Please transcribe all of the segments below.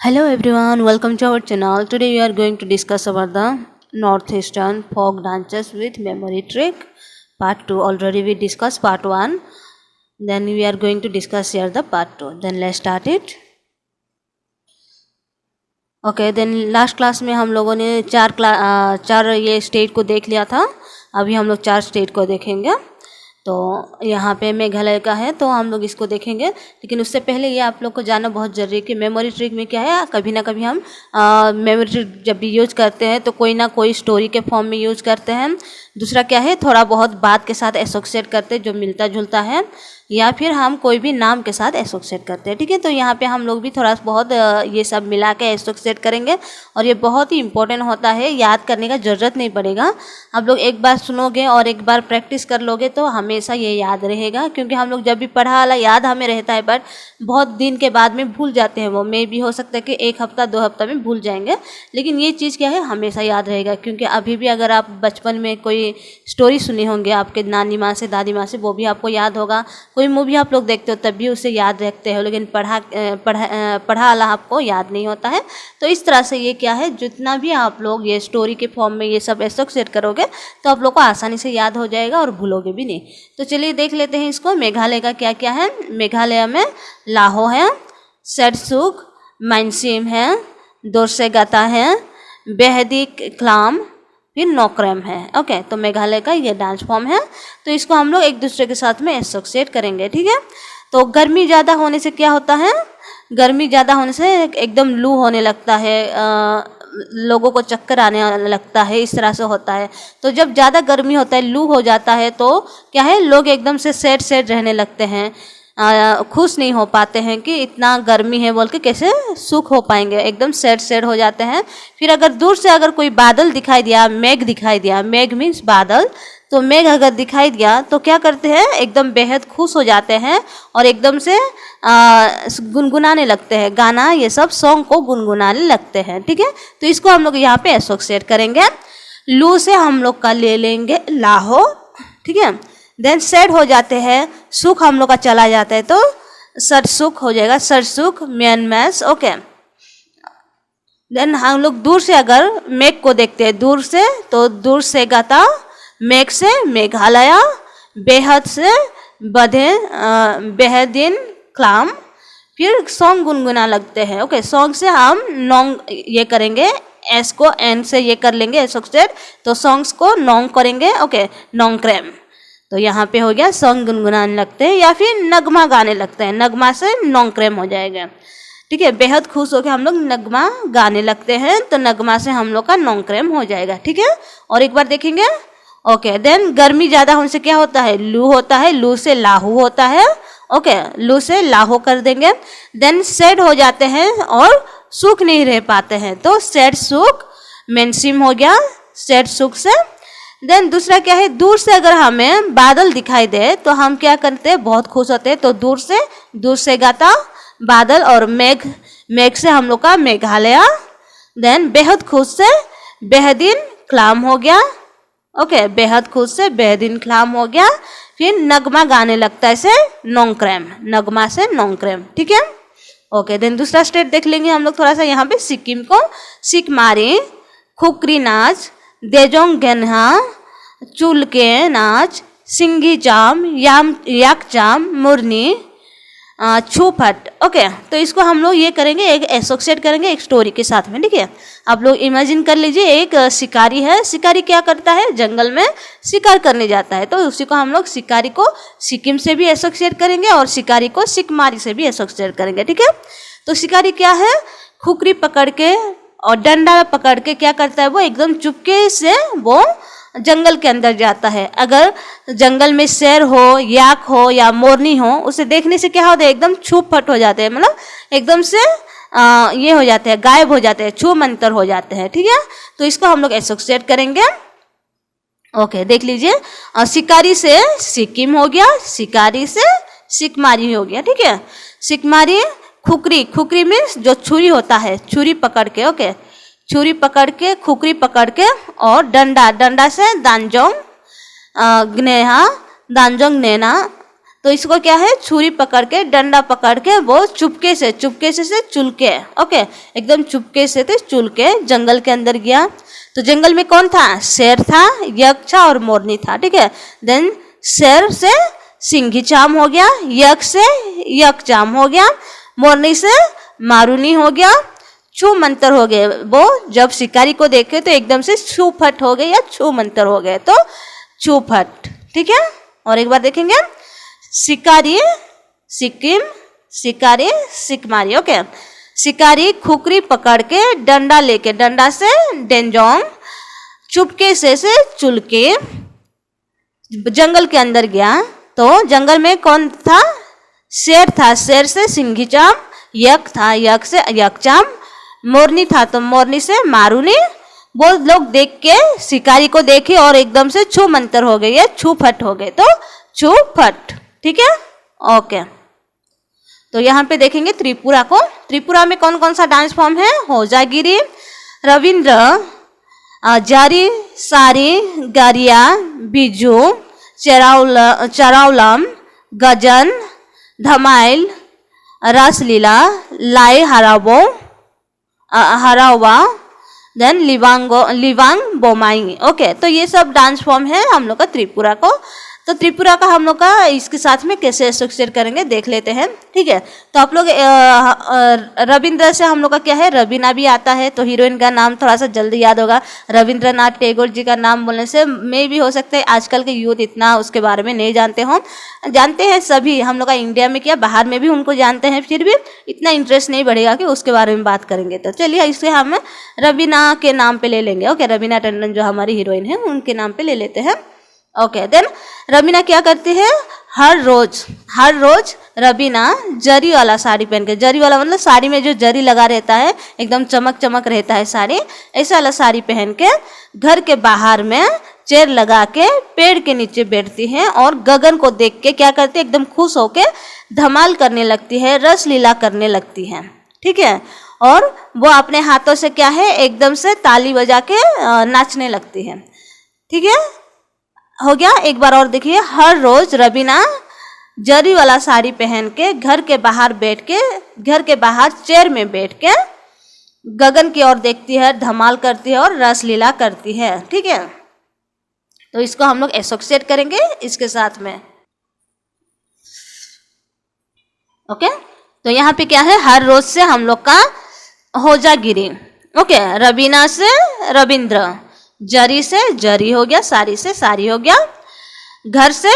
Hello everyone, welcome to our channel. Today we are going to discuss about the Northeastern folk dances with memory trick part 2. Already we discussed part 1. Then we are going to discuss here the part 2. Then let's start it. Okay then last class में हम लोगों ने चार ये state को देख लिया था. अभी हम लोग 4 स्टेट को देखेंगे. तो यहाँ पे मेघालय का है तो हम लोग इसको देखेंगे. लेकिन उससे पहले ये आप लोग को जानना बहुत ज़रूरी है कि मेमोरी ट्रिक में क्या है. कभी ना कभी हम मेमोरी ट्रिक जब भी यूज करते हैं तो कोई ना कोई स्टोरी के फॉर्म में यूज करते हैं. दूसरा क्या है, थोड़ा बहुत बात के साथ एसोसिएट करते हैं जो मिलता जुलता है, या फिर हम कोई भी नाम के साथ एसोसिएट करते हैं. ठीक है, तो यहाँ पे हम लोग भी थोड़ा बहुत ये सब मिला के एसोसिएट करेंगे. और ये बहुत ही इंपॉर्टेंट होता है, याद करने का ज़रूरत नहीं पड़ेगा. आप लोग एक बार सुनोगे और एक बार प्रैक्टिस कर लोगे तो हमेशा ये याद रहेगा. क्योंकि हम लोग जब भी पढ़ा वाला याद हमें रहता है, बट बहुत दिन के बाद में भूल जाते हैं. वो मे भी हो सकता है कि 1 हफ्ता 2 हफ्ता में भूल जाएंगे. लेकिन ये चीज़ क्या है, हमेशा याद रहेगा. क्योंकि अभी भी अगर आप बचपन में कोई स्टोरी सुने होंगे आपके नानी माँ से, दादी माँ से, वो भी आपको याद होगा. कोई मूवी आप लोग देखते हो तब भी उसे याद रखते हो, लेकिन पढ़ा वाला आपको याद नहीं होता है. तो इस तरह से ये क्या है, जितना भी आप लोग ये स्टोरी के फॉर्म में ये सब एसोसिएट करोगे तो आप लोग को आसानी से याद हो जाएगा और भूलोगे भी नहीं. तो चलिए देख लेते हैं इसको. मेघालय का क्या क्या है. मेघालय में लाहो है, सेरसुक, माइनसिम है, दोरसेगाता है, बेहदी क्लाम, फिर नोक्रेम है. ओके, तो मेघालय का ये डांस फॉर्म है. तो इसको हम लोग एक दूसरे के साथ में एसोसिएट करेंगे. ठीक है, तो गर्मी ज़्यादा होने से क्या होता है, गर्मी ज़्यादा होने से एकदम लू होने लगता है, लोगों को चक्कर आने लगता है, इस तरह से होता है. तो जब ज़्यादा गर्मी होता है, लू हो जाता है, तो क्या है, लोग एकदम से सैड रहने लगते हैं, खुश नहीं हो पाते हैं कि इतना गर्मी है बोल के कैसे सुख हो पाएंगे, एकदम सैड हो जाते हैं. फिर अगर दूर से अगर कोई बादल दिखाई दिया, मेघ दिखाई दिया, मेघ मीन्स बादल, तो मेघ अगर दिखाई दिया तो क्या करते हैं, एकदम बेहद खुश हो जाते हैं और एकदम से गुनगुनाने लगते हैं, गाना ये सब सॉन्ग को गुनगुनाने लगते हैं. ठीक है, तो इसको हम लोग यहाँ पे एसोसिएट करेंगे. लू से हम लोग का ले लेंगे लाहो. ठीक है, देन सैड हो जाते हैं, सुख हम लोग का चला जाता है तो सरसुख हो जाएगा, सरसुख, म्यानमास. ओके, देन हम लोग दूर से अगर मेघ को देखते हैं दूर से, तो दूर से गाता, मेघ से मेघालय, बेहद से बेहदीन क्लाम. फिर सॉन्ग गुनगुना लगते हैं. ओके, सॉन्ग से हम नोंग ये करेंगे, एस को एन से ये कर लेंगे एसोसिएट, तो सॉन्ग्स को नोंग करेंगे. ओके, नोंक्रेम. तो यहाँ पे हो गया सॉन्ग गुनगुनाने लगते हैं या फिर नगमा गाने लगते हैं, नगमा से नोंक्रेम हो जाएगा. ठीक है, बेहद खुश होकर हम लोग नगमा गाने लगते हैं, तो नगमा से हम लोग का नोंक्रेम हो जाएगा. ठीक है, और एक बार देखेंगे. ओके, देन गर्मी ज़्यादा होने से क्या होता है, लू होता है, लू से लाहू होता है. ओके, लू से लाहो कर देंगे. देन सैड हो जाते हैं और सुख नहीं रह पाते हैं, तो सैड सुख, मेनसिम हो गया, सैड सुख से. देन दूसरा क्या है, दूर से अगर हमें बादल दिखाई दे तो हम क्या करते हैं, बहुत खुश होते हैं, तो दूर से गाता बादल और मेघ से हम लोग का मेघालय. देन बेहद खुश से बेहदीन क्लाम हो गया. ओके, बेहद खुश से बेहदीन क्लाम हो गया. फिर नगमा गाने लगता है से नोंक्रेम, नगमा से नोंक्रेम. ठीक है, ओके. देन दूसरा स्टेट देख लेंगे हम लोग थोड़ा सा. यहाँ पे सिक्किम को सिकमारी, खुकरी नाच, देजोंग गेन्हा, चुलके नाच, सिंगी जाम, याकजाम, मुरनी, छूफट. ओके, तो इसको हम लोग ये करेंगे, एक एसोसिएट करेंगे एक स्टोरी के साथ में. ठीक है, आप लोग इमेजिन कर लीजिए, एक शिकारी है. शिकारी क्या करता है, जंगल में शिकार करने जाता है, तो उसी को हम लोग शिकारी को सिक्किम से भी एसोसिएट करेंगे और शिकारी को सिकमारी से भी एसोसिएट करेंगे. ठीक है, तो शिकारी क्या है, खुकरी पकड़ के और डंडा पकड़ के क्या करता है, वो एकदम चुपके से वो जंगल के अंदर जाता है. अगर जंगल में शेर हो, याक हो या मोरनी हो, उसे देखने से क्या होता है, एकदम छुप फट हो जाते हैं, मतलब एकदम से ये हो जाते हैं, गायब हो जाते हैं, छू मंतर हो जाते हैं. ठीक है, तो इसको हम लोग एसोसिएट करेंगे. ओके, देख लीजिए, शिकारी से सिक्किम हो गया, शिकारी से सिकमारी हो गया. ठीक है, सिकमारी, खुकरी मीन्स जो छुरी होता है, छुरी पकड़ के. ओके, छुरी पकड़ के, खुकरी पकड़ के, और डंडा से दांजोंग ग्नेहा, दांजोंग नेना, तो इसको क्या है, छुरी पकड़ के, डंडा पकड़ के वो चुपके से चुल के, ओके, एकदम चुपके से थे चुल के जंगल के अंदर गया। तो जंगल में कौन था, शेर था, यक्ष था और मोरनी था, ठीक है। देन शेर से सिंघी चाम हो गया, यक्ष से यक चाम हो गया, मोरनी से मारूनी हो गया, छू मंतर हो गए। वो जब शिकारी को देखे तो एकदम से छू फट हो गए या छू मंतर हो गए, तो छू फट, ठीक है। और एक बार देखेंगे, शिकारी सिक्किम, शिकारी सिकमारी, ओके। शिकारी खुकरी पकड़ के डंडा लेके, डंडा से डेंजोंग, चुपके से चुल के जंगल के अंदर गया। तो जंगल में कौन था, शेर था, शेर से सिंघी चाम, यक था, यक से यकचाम, मोरनी था तो मोरनी से मारूनी। वो लोग देख के, शिकारी को देखे और एकदम से छू मंतर हो गए या छू फट हो गए, तो छू फट, ठीक है, ओके। तो यहाँ पे देखेंगे त्रिपुरा को। त्रिपुरा में कौन कौन सा डांस फॉर्म है, होजागिरी, रविंद्र, जारी, सारी, गरिया, बिजू, चराउलम, गजन, धमाइल, रासलीला, लाई हरावा, देन लिवांग बोमाई, ओके। तो ये सब डांस फॉर्म है हम लोग का त्रिपुरा को। तो त्रिपुरा का हम लोग का इसके साथ में कैसे एसोसिएट करेंगे देख लेते हैं, ठीक है। तो आप लोग रविंद्र से हम लोग का क्या है, रवीना भी आता है। तो हीरोइन का नाम थोड़ा सा जल्दी याद होगा, रविंद्रनाथ टैगोर जी का नाम बोलने से मे भी हो सकता है आजकल के यूथ इतना उसके बारे में नहीं जानते हों। जानते हैं सभी, हम लोग का इंडिया में क्या बाहर में भी उनको जानते हैं, फिर भी इतना इंटरेस्ट नहीं बढ़ेगा कि उसके बारे में बात करेंगे। तो चलिए इसे हम रवीना के नाम पे ले लेंगे, ओके। रवीना टंडन जो हमारी हीरोइन है उनके नाम पे ले लेते हैं, ओके। देन रवीना क्या करती है, हर रोज रवीना जरी वाला साड़ी पहन के, जरी वाला मतलब साड़ी में जो जरी लगा रहता है, एकदम चमक चमक रहता है साड़ी, ऐसा वाला साड़ी पहन के घर के बाहर में चेयर लगा के पेड़ के नीचे बैठती है और गगन को देख के क्या करती है, एकदम खुश होके धमाल करने लगती है, रस लीला करने लगती है, ठीक है। और वो अपने हाथों से क्या है, एकदम से ताली बजा के नाचने लगती है, ठीक है, हो गया। एक बार और देखिए, हर रोज रवीना जरी वाला साड़ी पहन के घर के बाहर चेयर में बैठ के गगन की ओर देखती है, धमाल करती है और रस लीला करती है, ठीक है। तो इसको हम लोग एसोसिएट करेंगे इसके साथ में, ओके। तो यहाँ पे क्या है, हर रोज से हम लोग का होजागिरी, ओके। रवीना से रविंद्र, जरी से जरी हो गया, साड़ी से साड़ी हो गया, घर से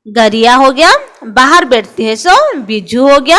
गरिया हो गया, बाहर बैठती है सो बिजू हो गया,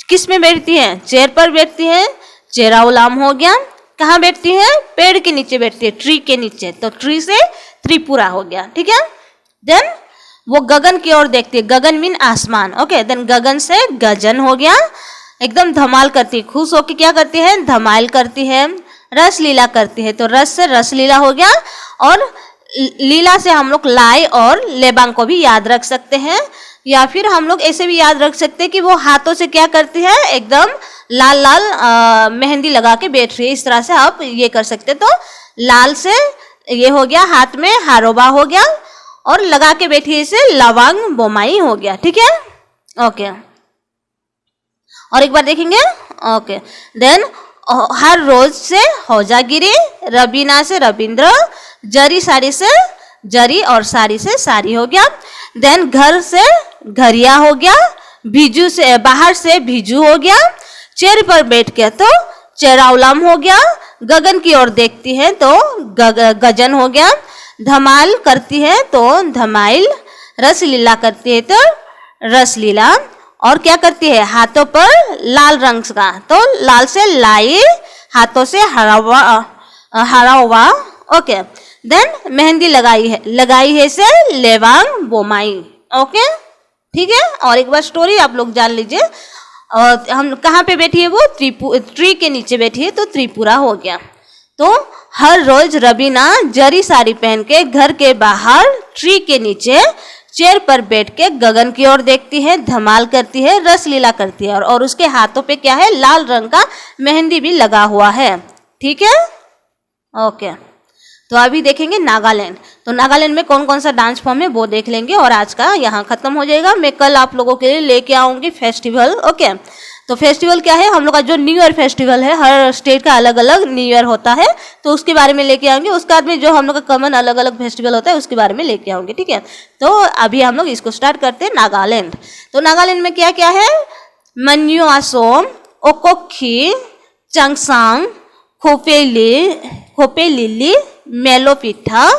किस में बैठती है, चेयर पर बैठती है, चेराउलाम हो गया, कहाँ बैठती है, पेड़ के नीचे बैठती है, ट्री के नीचे, तो ट्री से त्रिपुरा हो गया, ठीक है। देन वो गगन की ओर देखती है, गगन मीन आसमान, ओके। देन गगन से गजन हो गया, एकदम धमाल करती है, खुश होकर क्या करती है, धमाल करती है, रस लीला करती है, तो रस से रस लीला हो गया। और लीला से हम लोग लाई और लेबांग को भी याद रख सकते हैं, या फिर हम लोग ऐसे भी याद रख सकते हैं कि वो हाथों से क्या करती है, एकदम लाल लाल मेहंदी लगा के बैठ रही है, इस तरह से आप ये कर सकते। तो लाल से ये हो गया, हाथ में हारोबा हो गया, और लगा के बैठी इसे लवांग बोमाई हो गया, ठीक है, ओके। और एक बार देखेंगे, ओके। देन हर रोज से होजागिरी, रवीना से रविंद्र, जरी साड़ी से जरी और साड़ी से साड़ी हो गया। देन घर से घरिया हो गया, भिजू से बाहर से भिजू हो गया, चेयर पर बैठ के तो चेराउलाम हो गया, गगन की ओर देखती है तो गजन हो गया, धमाल करती है तो धमाइल, रस लीला करती है तो रस लीला, और क्या करती है, हाथों पर लाल रंग का, तो लाल से लाई, हाथों से हरावा, ओके। देन मेहंदी लगाई है से लेवांग बोमाई, ओके, ठीक है। और एक बार स्टोरी आप लोग जान लीजिए, और हम कहाँ पे बैठी है, वो ट्री के नीचे बैठी है, तो त्रिपुरा हो गया। तो हर रोज रवीना जरी साड़ी पहन के घर के बाहर ट्री के नीचे चेयर पर बैठ के गगन की ओर देखती है, धमाल करती है, रस लीला करती है, और उसके हाथों पे क्या है, लाल रंग का मेहंदी भी लगा हुआ है, ठीक है, ओके। तो अभी देखेंगे नागालैंड। तो नागालैंड में कौन कौन सा डांस फॉर्म है वो देख लेंगे और आज का यहाँ खत्म हो जाएगा। मैं कल आप लोगों के लिए लेके आऊँगी फेस्टिवल। ओके, तो फेस्टिवल क्या है, हम लोग का जो न्यू ईयर फेस्टिवल है, हर स्टेट का अलग अलग न्यू ईयर होता है, तो उसके बारे में लेके आऊँगी। उसके बाद में जो हम लोग का कॉमन अलग अलग फेस्टिवल होता है उसके बारे में लेके आऊँगी, ठीक है। तो अभी हम लोग इसको स्टार्ट करते हैं, नागालैंड। तो नागालैंड में क्या क्या है, मन्यू आसोम, ओकोखी, चंगसांग, खोपेलिली, मेलोपिठा,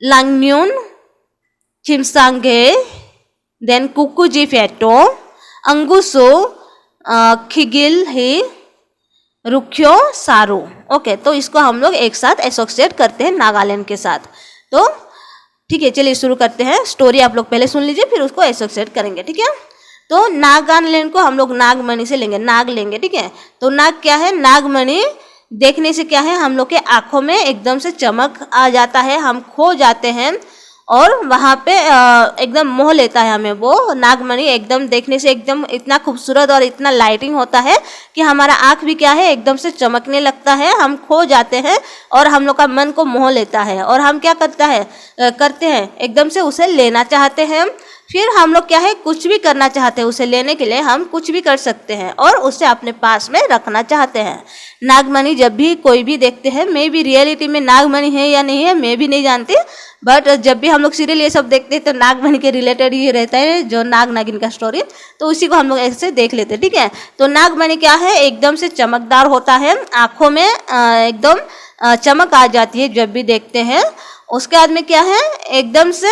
लांगन्यून, खिमसांगे, देन कुकुजी फेटो, अंगुसो, खिगिल ही, रुख्यो सारू। ओके, तो इसको हम लोग एक साथ एसोसिएट करते हैं नागालैंड के साथ। तो ठीक है, चलिए शुरू करते हैं। स्टोरी आप लोग पहले सुन लीजिए, फिर उसको एसोसिएट करेंगे, ठीक है। तो नागालैंड को हम लोग नागमणि से लेंगे, नाग लेंगे, ठीक है। तो नाग क्या है, नागमणि देखने से क्या है, हम लोग के आँखों में एकदम से चमक आ जाता है, हम खो जाते हैं और वहाँ पे एकदम मोह लेता है हमें वो नागमणि। एकदम देखने से एकदम इतना खूबसूरत और इतना लाइटिंग होता है कि हमारा आँख भी क्या है, एकदम से चमकने लगता है, हम खो जाते हैं और हम लोग का मन को मोह लेता है। और हम क्या करते हैं एकदम से उसे लेना चाहते हैं। फिर हम लोग क्या है, कुछ भी करना चाहते हैं, उसे लेने के लिए हम कुछ भी कर सकते हैं और उसे अपने पास में रखना चाहते हैं। नागमणि जब भी कोई भी देखते हैं, मे भी रियलिटी में नागमणि है या नहीं है मैं भी नहीं जानती, बट जब भी हम लोग सीरियल ये सब देखते हैं तो नागमणि के रिलेटेड ही रहता है, जो नाग नागिन का स्टोरी, तो उसी को हम लोग ऐसे देख लेते हैं, ठीक है। तो नागमणि क्या है, एकदम से चमकदार होता है, आँखों में एकदम चमक आ जाती है जब भी देखते हैं। उसके बाद में क्या है, एकदम से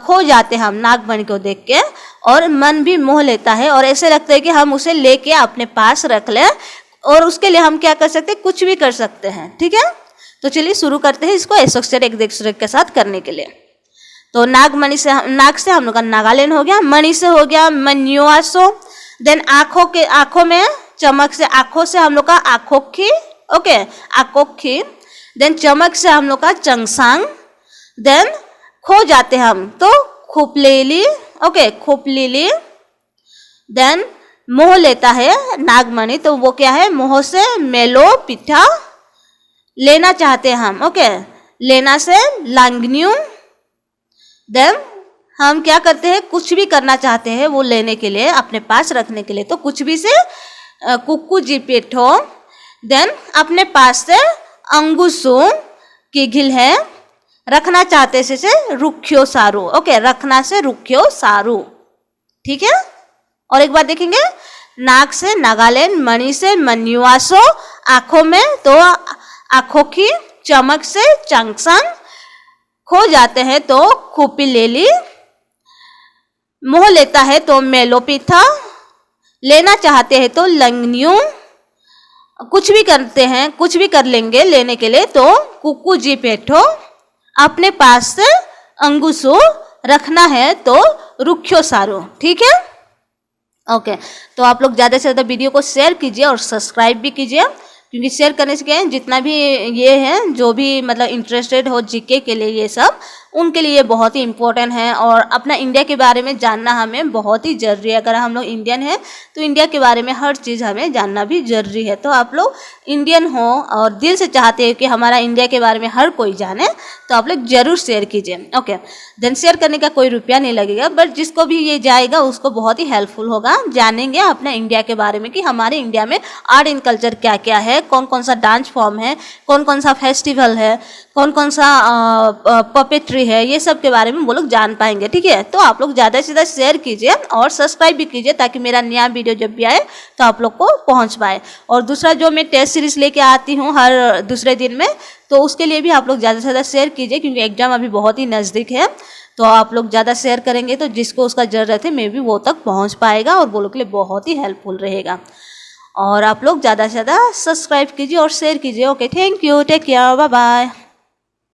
खो जाते हैं हम नागमणि को देख के और मन भी मोह लेता है और ऐसे लगता है कि हम उसे लेके अपने पास रख लें और उसके लिए हम क्या कर सकते हैं, कुछ भी कर सकते हैं, ठीक है। तो चलिए शुरू करते हैं इसको एसोसिएट एक दूसरे के साथ करने के लिए। तो नागमणि से, नाग से हम लोग का नागालैंड हो गया, मणि से हो गया मन्युआसो, देन आँखों में चमक से, आँखों से हम लोग का आँखोखी, ओके आँखोखी, देन चमक से हम लोग का चंगसांग, देन खो जाते हम तो खोपलेली, ओके खोपलीली, देन मोह लेता है नागमणि, तो वो क्या है, मोह से मेलोपिठा, लेना चाहते हैं हम, ओके लेना से लांगन्यू, देन हम क्या करते हैं, कुछ भी करना चाहते हैं वो लेने के लिए, अपने पास रखने के लिए, तो कुछ भी से कुकू जी पेठो, देन अपने पास से अंगुसो की घिल है, रखना चाहते से रुख्यो सारू, ओके रखना से रुख्यो सारू, ठीक है। और एक बार देखेंगे, नाग से नागालैंड, मणि से मन्युआसो, आँखों में तो आँखों की, चमक से चंगसांग, खो जाते हैं तो खोपिलेली, मोह लेता है तो मेलोपिठा, लेना चाहते हैं तो लंगन्यू, कुछ भी करते हैं, कुछ भी कर लेंगे लेने के लिए तो कुकू जी पेठो, अपने पास से अंगुसो, रखना है तो रुख्यो सारो, ठीक है। ओके, तो आप लोग ज़्यादा से ज़्यादा वीडियो को शेयर कीजिए और सब्सक्राइब भी कीजिए, क्योंकि शेयर करने से क्या है, जितना भी ये है जो भी मतलब इंटरेस्टेड हो जीके के लिए, ये सब उनके लिए बहुत ही इम्पोर्टेंट है। और अपना इंडिया के बारे में जानना हमें बहुत ही ज़रूरी है। अगर हम लोग इंडियन हैं तो इंडिया के बारे में हर चीज़ हमें जानना भी ज़रूरी है। तो आप लोग इंडियन हो और दिल से चाहते हैं कि हमारा इंडिया के बारे में हर कोई जाने, तो आप लोग ज़रूर शेयर कीजिए। ओके, देन शेयर करने का कोई रुपया नहीं लगेगा, बट जिसको भी ये जाएगा उसको बहुत ही हेल्पफुल होगा, जानेंगे अपने इंडिया के बारे में कि हमारे इंडिया में आर्ट एंड कल्चर क्या क्या है, कौन कौन सा डांस फॉर्म है, कौन कौन सा फेस्टिवल है, कौन कौन सा पपेट्री है, ये सब के बारे में वो लोग जान पाएंगे, ठीक है। तो आप लोग ज़्यादा से ज़्यादा शेयर कीजिए और सब्सक्राइब भी कीजिए, ताकि मेरा नया वीडियो जब भी आए तो आप लोग को पहुंच पाए। और दूसरा, जो मैं टेस्ट सीरीज़ लेके आती हूँ हर दूसरे दिन में, तो उसके लिए भी आप लोग ज़्यादा से ज़्यादा शेयर कीजिए, क्योंकि एग्ज़ाम अभी बहुत ही नज़दीक है। तो आप लोग ज़्यादा शेयर करेंगे तो जिसको उसका ज़रूरत है मे भी वो तक पहुँच पाएगा और वो लोग के लिए बहुत ही हेल्पफुल रहेगा। और आप लोग ज़्यादा से ज़्यादा सब्सक्राइब कीजिए और शेयर कीजिए। Okay, thank you, take care, bye bye.